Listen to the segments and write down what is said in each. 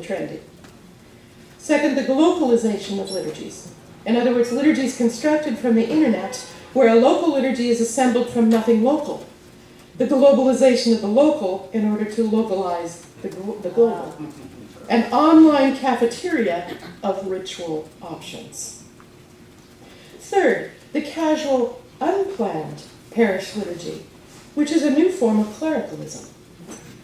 trendy. Second, the globalization of liturgies. In other words, liturgies constructed from the internet, where a local liturgy is assembled from nothing local. The globalization of the local in order to localize the global. An online cafeteria of ritual options. Third, the casual, unplanned parish liturgy, which is a new form of clericalism,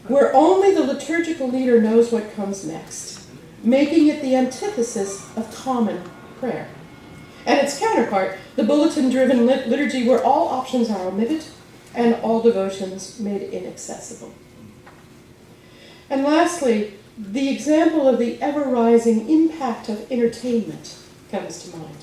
where only the liturgical leader knows what comes next, making it the antithesis of common prayer. And its counterpart, the bulletin-driven liturgy where all options are omitted and all devotions made inaccessible. And lastly, the example of the ever-rising impact of entertainment comes to mind.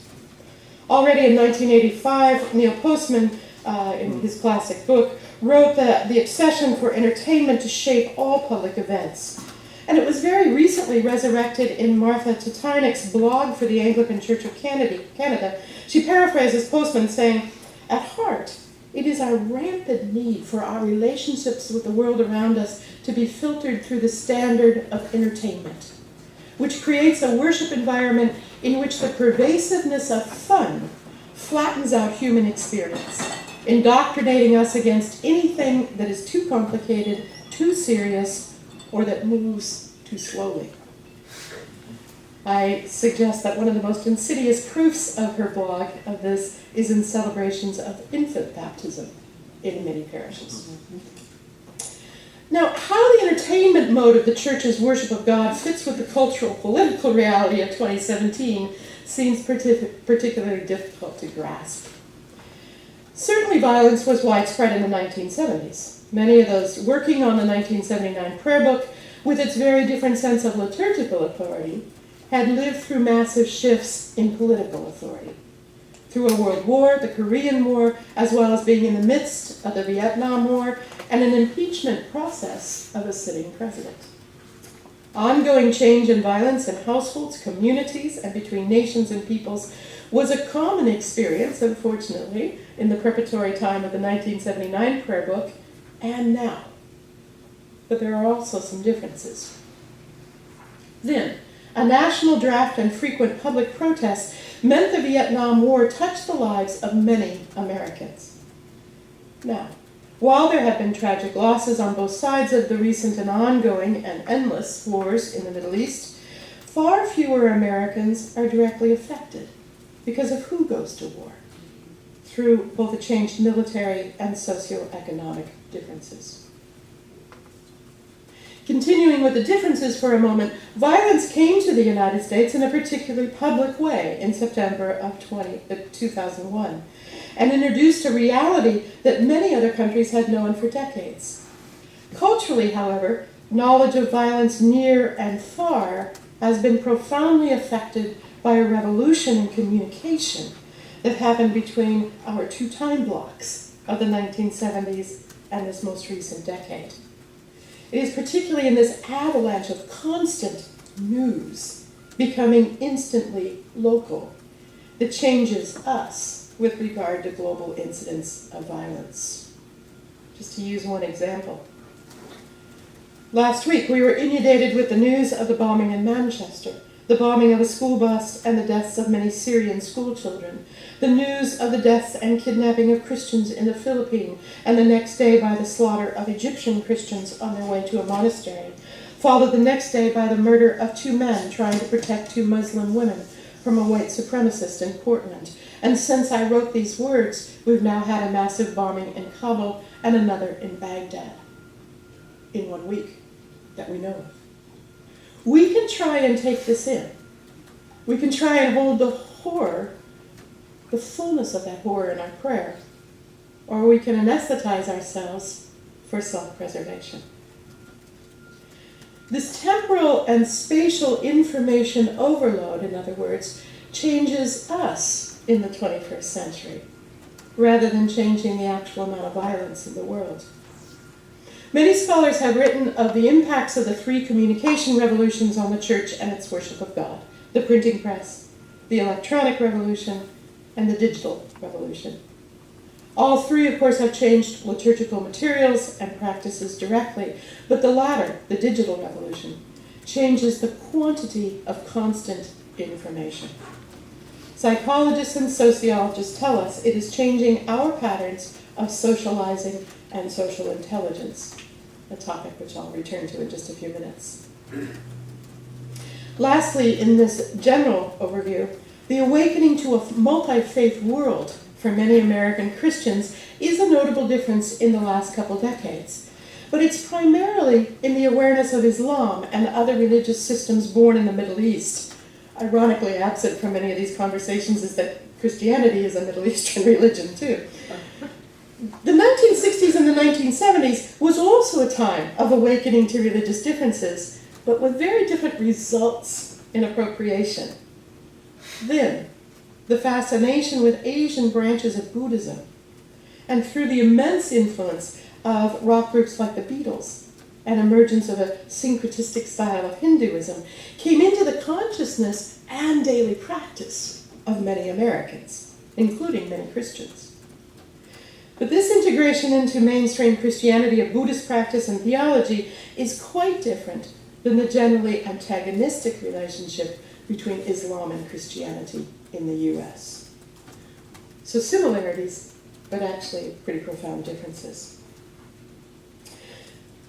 Already in 1985, Neil Postman, in his classic book, wrote that the obsession for entertainment to shape all public events. And it was very recently resurrected in Martha Titanick's blog for the Anglican Church of Canada. She paraphrases Postman saying, "At heart, it is our rampant need for our relationships with the world around us to be filtered through the standard of entertainment, which creates a worship environment in which the pervasiveness of fun flattens out human experience, indoctrinating us against anything that is too complicated, too serious, or that moves too slowly." I suggest that one of the most insidious proofs of her blog of this is in celebrations of infant baptism in many parishes. Now, how the entertainment mode of the Church's worship of God fits with the cultural political reality of 2017 seems particularly difficult to grasp. Certainly violence was widespread in the 1970s. Many of those working on the 1979 prayer book, with its very different sense of liturgical authority, had lived through massive shifts in political authority. Through a world war, the Korean War, as well as being in the midst of the Vietnam War, and an impeachment process of a sitting president. Ongoing change and violence in households, communities, and between nations and peoples was a common experience, unfortunately, in the preparatory time of the 1979 prayer book, and now. But there are also some differences. Then, a national draft and frequent public protests meant the Vietnam War touched the lives of many Americans. Now, while there have been tragic losses on both sides of the recent and ongoing and endless wars in the Middle East, far fewer Americans are directly affected because of who goes to war, through both a changed military and socioeconomic differences. Continuing with the differences for a moment, violence came to the United States in a particularly public way in September of 2001, and introduced a reality that many other countries had known for decades. Culturally, however, knowledge of violence near and far has been profoundly affected by a revolution in communication that happened between our two time blocks of the 1970s and this most recent decade. It is particularly in this avalanche of constant news becoming instantly local that changes us with regard to global incidents of violence. Just to use one example. Last week we were inundated with the news of the bombing in Manchester, the bombing of a school bus and the deaths of many Syrian school children, the news of the deaths and kidnapping of Christians in the Philippines, and the next day by the slaughter of Egyptian Christians on their way to a monastery, followed the next day by the murder of two men trying to protect two Muslim women from a white supremacist in Portland. And since I wrote these words, we've now had a massive bombing in Kabul and another in Baghdad in 1 week that we know of. We can try and take this in. We can try and hold the horror, the fullness of that horror in our prayer, or we can anesthetize ourselves for self-preservation. This temporal and spatial information overload, in other words, changes us in the 21st century, rather than changing the actual amount of violence in the world. Many scholars have written of the impacts of the three communication revolutions on the Church and its worship of God: the printing press, the electronic revolution, and the digital revolution. All three, of course, have changed liturgical materials and practices directly, but the latter, the digital revolution, changes the quantity of constant information. Psychologists and sociologists tell us it is changing our patterns of socializing and social intelligence, a topic which I'll return to in just a few minutes. Lastly, in this general overview, the awakening to a multi-faith world for many American Christians is a notable difference in the last couple decades. But it's primarily in the awareness of Islam and other religious systems born in the Middle East. Ironically, absent from many of these conversations is that Christianity is a Middle Eastern religion too. The 1960s and the 1970s was also a time of awakening to religious differences, but with very different results in appropriation. Then, the fascination with Asian branches of Buddhism, and through the immense influence of rock groups like the Beatles, and emergence of a syncretistic style of Hinduism, came into the consciousness and daily practice of many Americans, including many Christians. But this integration into mainstream Christianity of Buddhist practice and theology is quite different than the generally antagonistic relationship between Islam and Christianity in the US. So similarities, but actually pretty profound differences.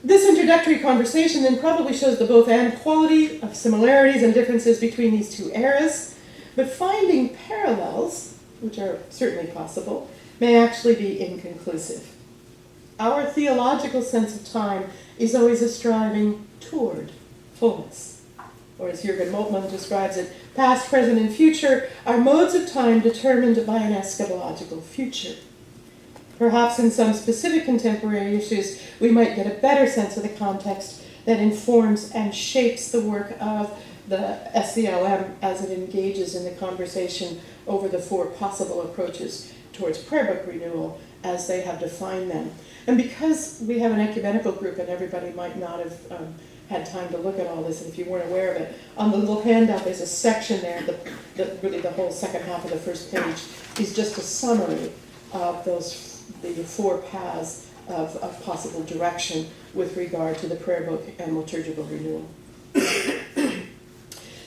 This introductory conversation then probably shows the both and quality of similarities and differences between these two eras, but finding parallels, which are certainly possible, may actually be inconclusive. Our theological sense of time is always a striving toward fullness. Or as Jürgen Moltmann describes it, past, present, and future are modes of time determined by an eschatological future. Perhaps in some specific contemporary issues, we might get a better sense of the context that informs and shapes the work of the SCLM as it engages in the conversation over the four possible approaches towards prayer book renewal as they have defined them. And because we have an ecumenical group and everybody might not have had time to look at all this, and if you weren't aware of it, on the little handout there's a section there, really the whole second half of the first page is just a summary of the four paths of possible direction with regard to the prayer book and liturgical renewal.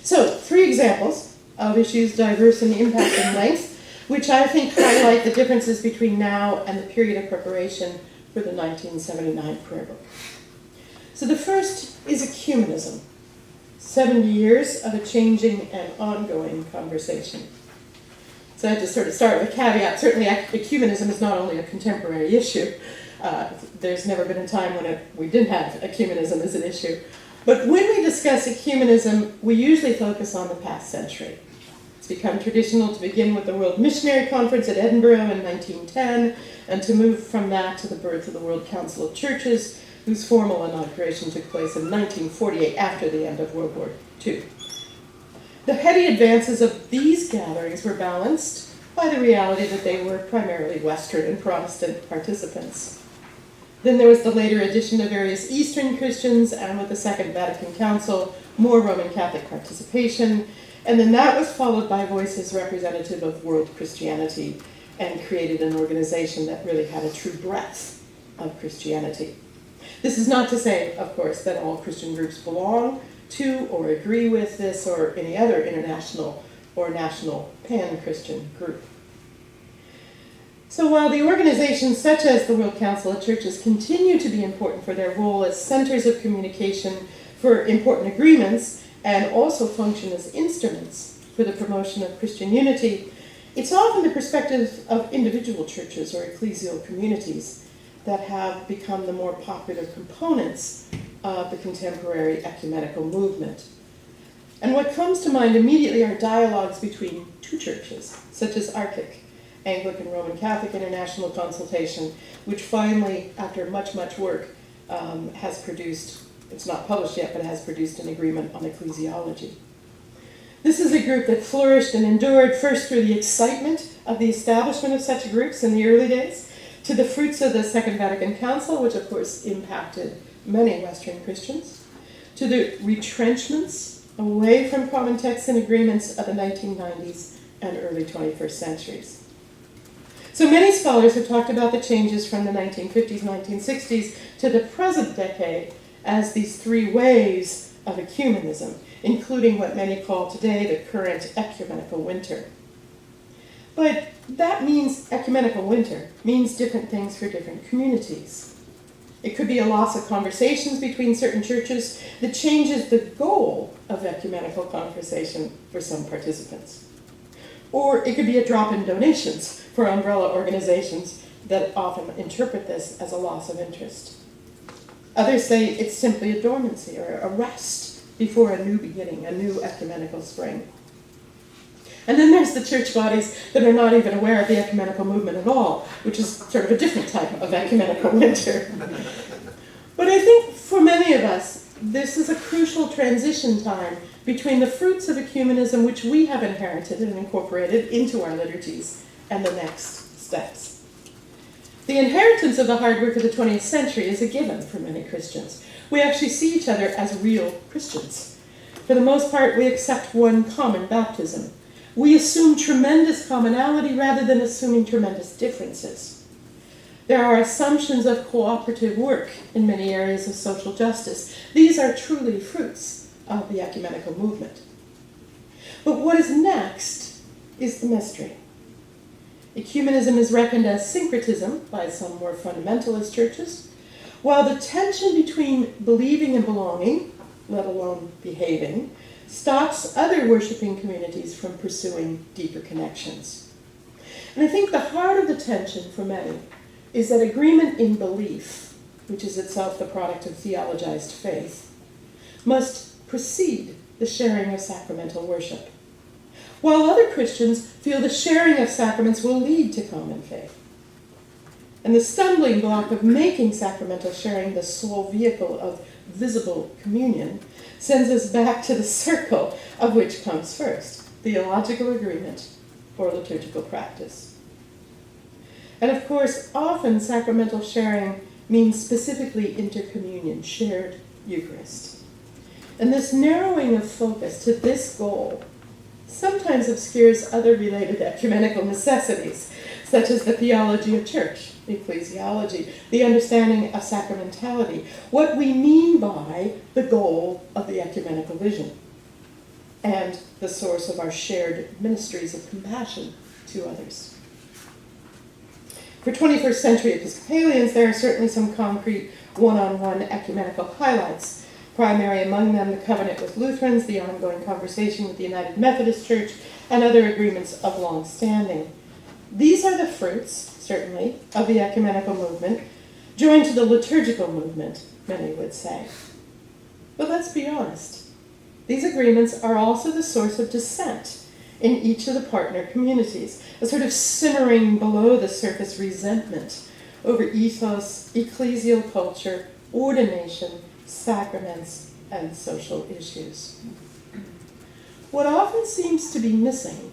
So, 3 examples of issues diverse in impact and length, which I think highlight the differences between now and the period of preparation for the 1979 prayer book. So the first is ecumenism, 70 years of a changing and ongoing conversation. So I have to sort of start with a caveat. Certainly ecumenism is not only a contemporary issue. There's never been a time when we didn't have ecumenism as an issue. But when we discuss ecumenism, we usually focus on the past century. It's become traditional to begin with the World Missionary Conference at Edinburgh in 1910, and to move from that to the birth of the World Council of Churches, whose formal inauguration took place in 1948 after the end of World War II. The heady advances of these gatherings were balanced by the reality that they were primarily Western and Protestant participants. Then there was the later addition of various Eastern Christians, and with the Second Vatican Council, more Roman Catholic participation, and then that was followed by voices representative of world Christianity, and created an organization that really had a true breadth of Christianity. This is not to say, of course, that all Christian groups belong to or agree with this or any other international or national pan-Christian group. So while the organizations such as the World Council of Churches continue to be important for their role as centers of communication for important agreements and also function as instruments for the promotion of Christian unity, it's often the perspective of individual churches or ecclesial communities that have become the more popular components of the contemporary ecumenical movement. And what comes to mind immediately are dialogues between two churches, such as ARCIC, Anglican Roman Catholic International Consultation, which finally, after much work, has produced, it's not published yet, but it has produced an agreement on ecclesiology. This is a group that flourished and endured first through the excitement of the establishment of such groups in the early days, to the fruits of the Second Vatican Council, which of course impacted many Western Christians, to the retrenchments away from common texts and agreements of the 1990s and early 21st centuries. So many scholars have talked about the changes from the 1950s, 1960s to the present decade as these 3 waves of ecumenism, including what many call today the current ecumenical winter. But that means ecumenical winter means different things for different communities. It could be a loss of conversations between certain churches that changes the goal of ecumenical conversation for some participants. Or it could be a drop in donations for umbrella organizations that often interpret this as a loss of interest. Others say it's simply a dormancy or a rest before a new beginning, a new ecumenical spring. And then there's the church bodies that are not even aware of the ecumenical movement at all, which is sort of a different type of ecumenical winter. But I think for many of us, this is a crucial transition time between the fruits of ecumenism, which we have inherited and incorporated into our liturgies, and the next steps. The inheritance of the hard work of the 20th century is a given for many Christians. We actually see each other as real Christians. For the most part, we accept one common baptism. We assume tremendous commonality rather than assuming tremendous differences. There are assumptions of cooperative work in many areas of social justice. These are truly fruits of the ecumenical movement. But what is next is the mystery. Ecumenism is reckoned as syncretism by some more fundamentalist churches, while the tension between believing and belonging, let alone behaving, stops other worshiping communities from pursuing deeper connections. And I think the heart of the tension for many is that agreement in belief, which is itself the product of theologized faith, must precede the sharing of sacramental worship, while other Christians feel the sharing of sacraments will lead to common faith. And the stumbling block of making sacramental sharing the sole vehicle of visible communion sends us back to the circle of which comes first, theological agreement or liturgical practice. And of course, often sacramental sharing means specifically intercommunion, shared Eucharist. And this narrowing of focus to this goal sometimes obscures other related ecumenical necessities, such as the theology of church, ecclesiology, the understanding of sacramentality, what we mean by the goal of the ecumenical vision, and the source of our shared ministries of compassion to others. For 21st century Episcopalians, there are certainly some concrete one-on-one ecumenical highlights, primary among them the covenant with Lutherans, the ongoing conversation with the United Methodist Church, and other agreements of long standing. These are the fruits, certainly, of the ecumenical movement, joined to the liturgical movement, many would say. But let's be honest. These agreements are also the source of dissent in each of the partner communities, a sort of simmering below the surface resentment over ethos, ecclesial culture, ordination, sacraments, and social issues. What often seems to be missing,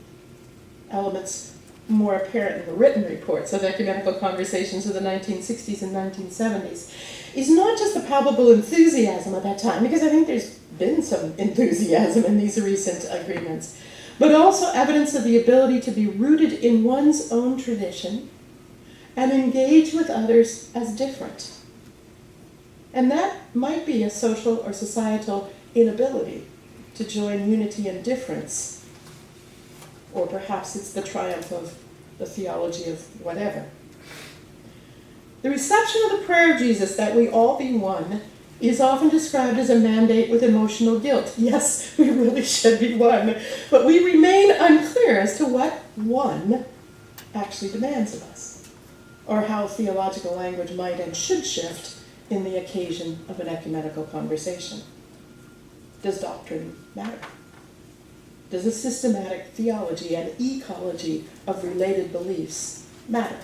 elements more apparent in the written reports of ecumenical conversations of the 1960s and 1970s, is not just the palpable enthusiasm of that time, because I think there's been some enthusiasm in these recent agreements, but also evidence of the ability to be rooted in one's own tradition and engage with others as different. And that might be a social or societal inability to join unity and difference. Or perhaps it's the triumph of the theology of whatever. The reception of the prayer of Jesus that we all be one is often described as a mandate with emotional guilt. Yes, we really should be one, but we remain unclear as to what one actually demands of us, or how theological language might and should shift in the occasion of an ecumenical conversation. Does doctrine matter? Does a systematic theology and ecology of related beliefs matter?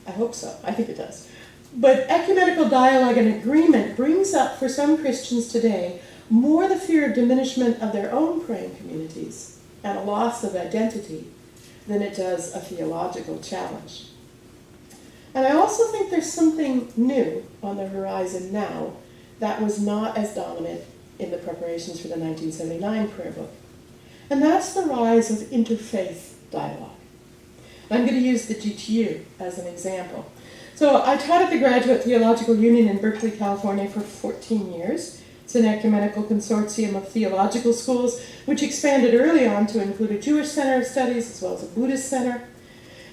I hope so. I think it does. But ecumenical dialogue and agreement brings up for some Christians today more the fear of diminishment of their own praying communities and a loss of identity than it does a theological challenge. And I also think there's something new on the horizon now that was not as dominant in the preparations for the 1979 prayer book. And that's the rise of interfaith dialogue. I'm going to use the GTU as an example. So I taught at the Graduate Theological Union in Berkeley, California for 14 years, It's an ecumenical consortium of theological schools, which expanded early on to include a Jewish center of studies as well as a Buddhist center.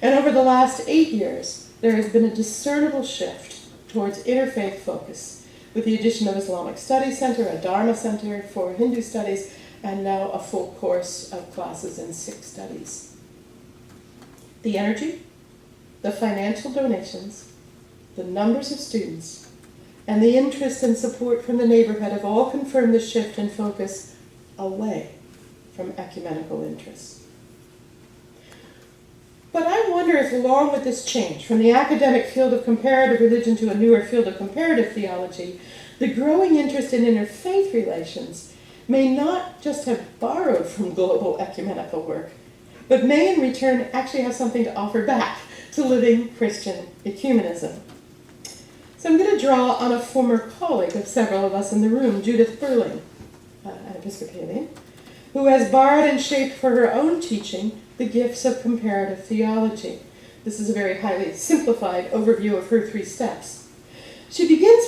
And over the last 8 years, there has been a discernible shift towards interfaith focus, with the addition of Islamic Studies Center, a Dharma Center for Hindu studies, and now a full course of classes in Sikh studies. The energy, the financial donations, the numbers of students, and the interest and support from the neighborhood have all confirmed the shift in focus away from ecumenical interests. But I wonder if, along with this change from the academic field of comparative religion to a newer field of comparative theology, the growing interest in interfaith relations may not just have borrowed from global ecumenical work, but may in return actually have something to offer back to living Christian ecumenism. So I'm going to draw on a former colleague of several of us in the room, Judith Burling, an Episcopalian, who has borrowed and shaped for her own teaching the gifts of comparative theology. This is a very highly simplified overview of her 3 steps. She begins